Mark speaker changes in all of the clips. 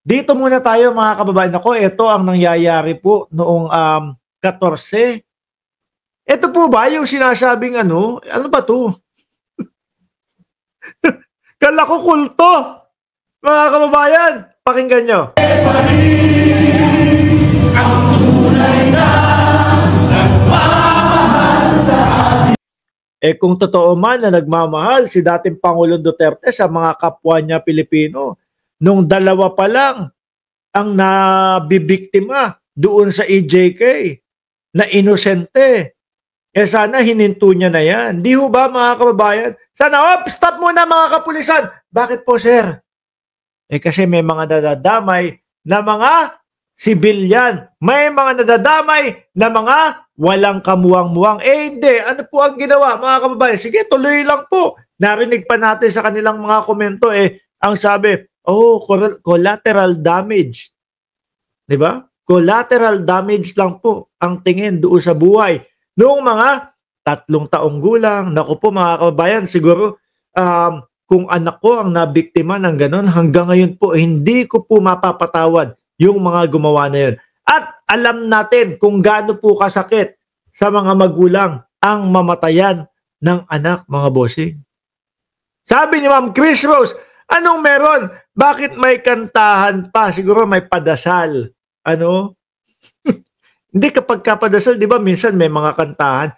Speaker 1: Dito muna tayo mga kababayan. Ako, ito ang nangyayari po noong 14. Ito po ba yung sinasabing ano ba to? Kala ko kulto, mga kababayan. Pakinggan nyo. Kung totoo man na nagmamahal si dating Pangulong Duterte sa mga kapwa niya Pilipino, nung dalawa pa lang ang nabibiktima doon sa EJK na inosente, sana hininto niya na yan. Di ho ba mga kababayan? Sana, stop muna mga kapulisan. Bakit po sir? Kasi may mga nadadamay na mga sibilyan. May mga nadadamay na mga walang kamuwang-muwang. Hindi. Ano po ang ginawa mga kababayan? Sige, tuloy lang po. Narinig pa natin sa kanilang mga komento ang sabi, collateral damage. Diba? Collateral damage lang po ang tingin doon sa buhay. Noong mga 3 taong gulang, naku po mga kababayan, siguro kung anak ko ang nabiktima ng ganon, hanggang ngayon po, hindi ko po mapapatawad yung mga gumawa na yun. At alam natin kung gaano po kasakit sa mga magulang ang mamatayan ng anak, mga bossing. Sabi ni Ma'am Chris Rose, anong meron? Bakit may kantahan pa? Siguro may padasal. Hindi kapag kapadasal, di ba, minsan may mga kantahan.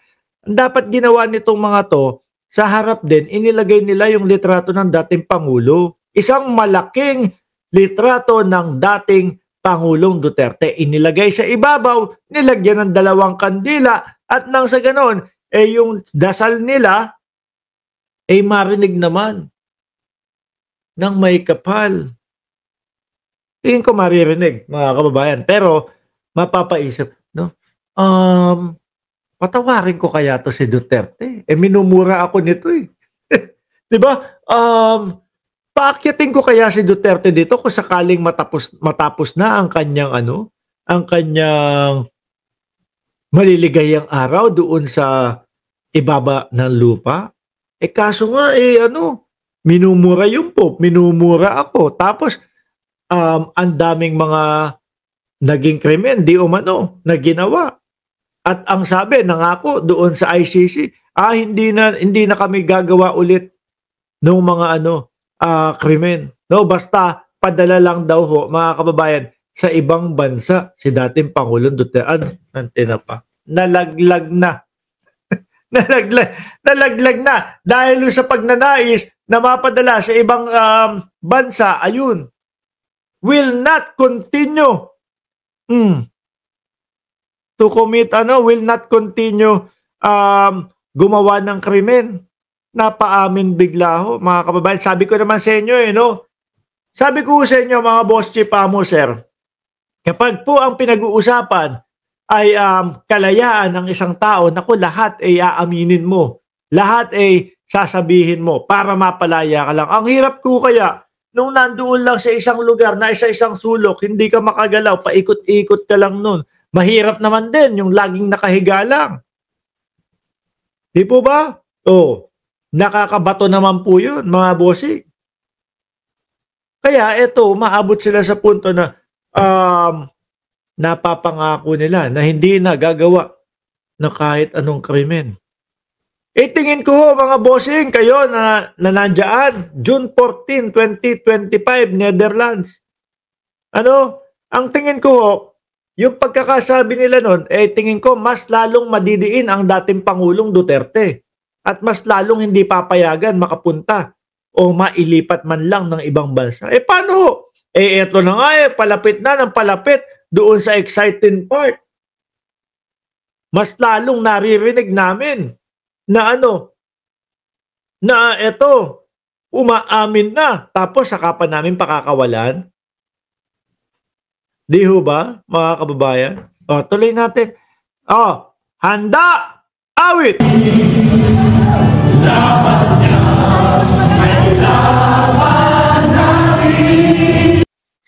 Speaker 1: Ang dapat ginawa nitong mga to, sa harap din, inilagay nila yung litrato ng dating Pangulo. Isang malaking litrato ng dating Pangulong Duterte. Inilagay sa ibabaw, nilagyan ng 2 kandila, at nang sa ganon, yung dasal nila, marinig naman ng may kapal. Tingin ko maririnig, mga kababayan. Pero, mapapaisip, no? Patawarin ko kaya to si Duterte? Minumura ako nito eh. Di ba? Paakyatin ko kaya si Duterte dito kung sakaling matapos na ang kanyang ang kanyang maliligayang araw doon sa ibaba ng lupa? Kaso nga minumura yung Pope, minumura ako. Tapos ang daming mga naging krimen di umano na ginawa. At ang sabi, nangako doon sa ICC, hindi na kami gagawa ulit ng mga krimen. No, basta padala lang daw ho, mga kababayan, sa ibang bansa si dating Pangulong Duterte. Nantina pa. Nalaglag na. nalaglag na dahil sa pagnanais na mapadala sa ibang bansa, ayun, will not continue to commit will not continue gumawa ng krimen. Napaamin bigla ho, mga kababayan. Sabi ko naman sa inyo sabi ko sa inyo mga boss chief sir, kapag po ang pinag-uusapan ay kalayaan ng isang tao, naku, lahat ay aaminin mo, lahat ay sasabihin mo para mapalaya ka lang. Ang hirap ko kaya nung nandoon lang sa isang lugar na isang sulok, hindi ka makagalaw, paikot-ikot ka lang nun. Mahirap naman din yung laging nakahiga lang. Di po ba? Nakakabato naman po yun, mga bossing. Kaya maabot sila sa punto na napapangako nila na hindi na gagawa na kahit anong krimen. Tingin ko mga bossing, kayo na nandiyan, June 14, 2025, Netherlands. Ang tingin ko yung pagkakasabi nila nun, tingin ko mas lalong madidiin ang dating Pangulong Duterte at mas lalong hindi papayagan makapunta o mailipat man lang ng ibang bansa. Paano? Eto na nga palapit na ng palapit doon sa exciting part. Mas lalong naririnig namin na na umaamin na tapos saka pa namin pakakawalan. Di ho ba, mga kababayan? Tuloy natin. Handa! Awit!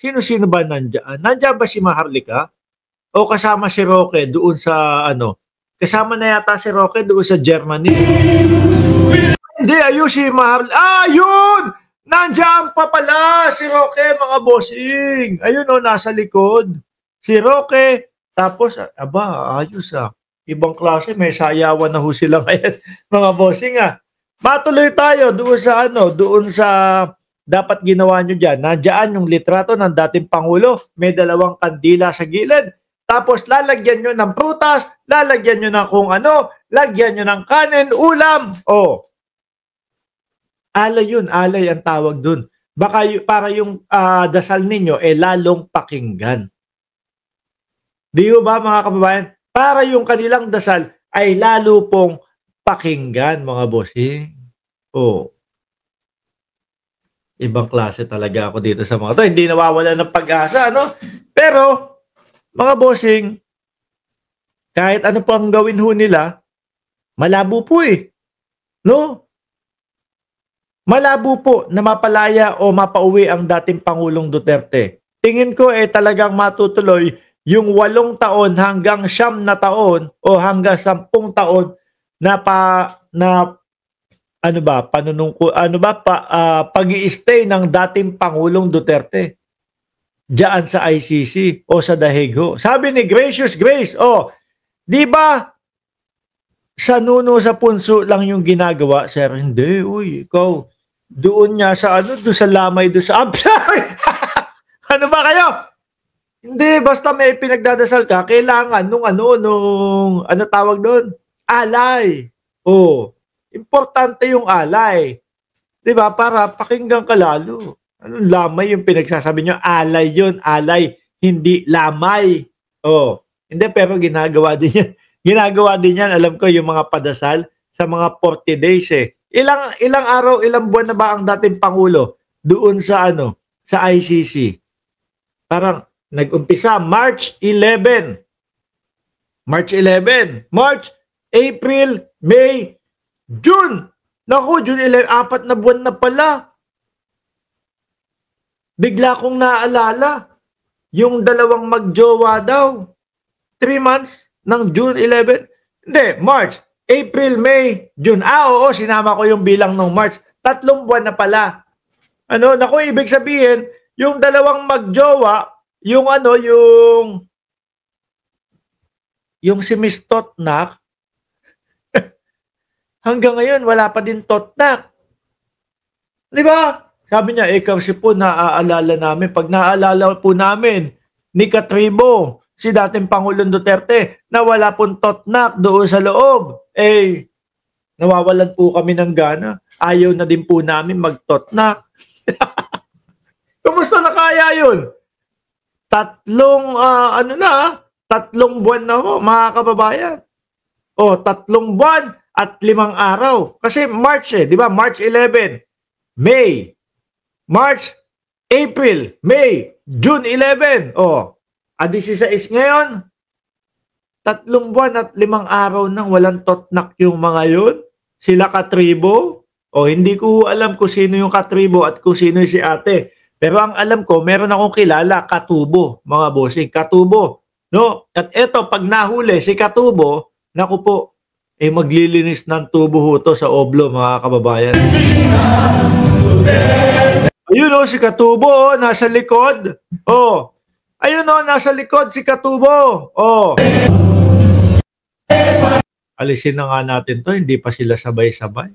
Speaker 1: Sino-sino ba nandiyan? Nandiyan ba si Maharlika? O kasama si Roque doon sa Kasama na yata si Roque doon sa Germany. Hindi, ayun si Maharlika. Yun! Nandiyan pa pala si Roque, mga bossing. Ayun o, nasa likod. Si Roque. Tapos, aba, ayos ah. Ibang klase, may sayawan na ho sila ngayon. Mga bossing ah. Matuloy tayo doon sa doon sa dapat ginawa nyo dyan. Nandiyan yung litrato ng dating Pangulo. May dalawang kandila sa gilid. Tapos lalagyan nyo ng prutas, lalagyan nyo ng kung ano, lagyan nyo ng kanin, ulam. Oh, alay yun, alay ang tawag dun. Baka para yung dasal ninyo lalong pakinggan. Di ba mga kababayan? Para yung kanilang dasal ay lalo pong pakinggan, mga bossing. Oh. Ibang klase talaga ako dito sa mga to. Hindi nawawala ng pag-asa, no? Pero, mga bossing, kahit ano po ang gawin ho nila, malabo po eh. No? Malabo po na mapalaya o mapauwi ang dating Pangulong Duterte. Tingin ko talagang matutuloy yung 8 taon hanggang 9 na taon o hanggang 10 taon na pag-i-stay ng dating Pangulong Duterte diyan sa ICC o sa Daig ho. Sabi ni Gracious Grace, di ba sa nuno sa punso lang yung ginagawa? Sir, hindi. Uy, ikaw, doon niya sa doon sa lamay, doon sa sorry. Ano ba kayo? Hindi, basta may pinagdadasal ka, kailangan nung tawag doon? Alay. Importante yung alay. 'Di ba? Para pakinggan ka lalo. Anong lamay yung pinagsasabi nyo? Alay yun, alay, hindi lamay. Hindi, pero ginagawa din yan. Ginagawa din yan, alam ko, yung mga padasal sa mga 40 days eh. Ilang araw, ilang buwan na ba ang dating Pangulo doon sa sa ICC? Parang nag-umpisa March 11. March, April, May, June. Naku, June 11, 4 na buwan na pala. Bigla kong naalala, yung dalawang magjowa daw. 3 months ng June 11. Hindi, March, April, May, June. Oo, sinama ko yung bilang ng March. 3 buwan na pala. Naku, ibig sabihin, yung dalawang magjowa, yung si Miss Totnak, hanggang ngayon, wala pa din Totnak. Di ba? Sabi niya, kasi po naaalala namin. Pag naaalala po namin ni Katribo, si dating Pangulong Duterte, na wala pong Totnak doon sa loob. Nawawalan po kami ng gana. Ayaw na din po namin mag-Totnak. Kumusta na kaya yun? 3 buwan na ho, mga kababayan. 3 buwan at 5 araw. Kasi March di ba? March 11, May, March, April, May, June 11. 16 ngayon. 3 buwan at 5 araw nang walang Totnak yung mga yun. Sila Katribo. Hindi ko alam kung sino yung Katribo at kung sino yung si ate. Pero ang alam ko, meron akong kilala, Katubo, mga bossing. Katubo. No? At eto, pag nahuli si Katubo, naku po, maglilinis ng tubo ho to sa Oblo, mga kababayan. Ayun si Katubo, nasa likod. Ayun nasa likod si Katubo. Alisin na nga natin to, hindi pa sila sabay-sabay.